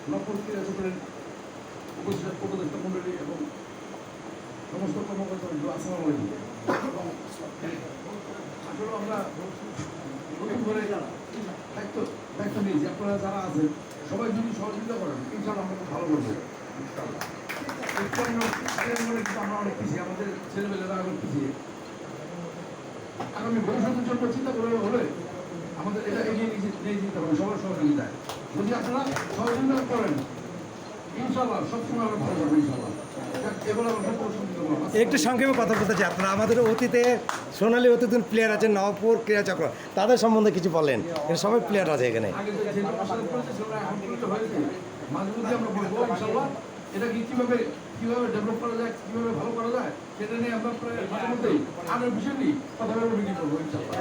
নকল ক্রীড়া চক্রের উপদেষ্টা মন্ডলী এবং সমস্ত কর্মকর্তা আসসালামু আলাইকুম। এবং আসলে আমরা নতুন করে দায়িত্ব নিয়েছি। আপনারা যারা আছেন সবাই যদি সহযোগিতা করেন ইনশাআল্লাহ আমরা ভালো করবো। কিন্তু আমরা অনেক পিছিয়ে, আমাদের ছেলেমেয়েরা অনেক পিছিয়ে। আগামী ভবিষ্যতের জন্য চিন্তা করে হলে আমাদের এটা এগিয়ে নিয়ে যেতে হবে সবার সহযোগিতায়। যদি আপনারা সহযোগিতা করেন ইনশাআল্লাহ সবসময় আমরা ভালো করবো ইনশাআল্লাহ। একটু সংক্ষেপে কথা বলতে চাই, আপনারা আমাদের অতীতে সোনালী অতীতের প্লেয়ার আছেন নবপুর ক্রীড়া চক্র, তাদের সম্বন্ধে কিছু বলেন। এখানে সবাই প্লেয়ার আছে এখানে। এটা কিভাবে ডেভেলপ করা যায়, কিভাবে ভালো করা যায় সেটা নিয়ে আমরা মাঝে মধ্যেই আরো বিষয় নিয়ে কথা বলবো, মিটিং করবো ইনশাআল্লাহ।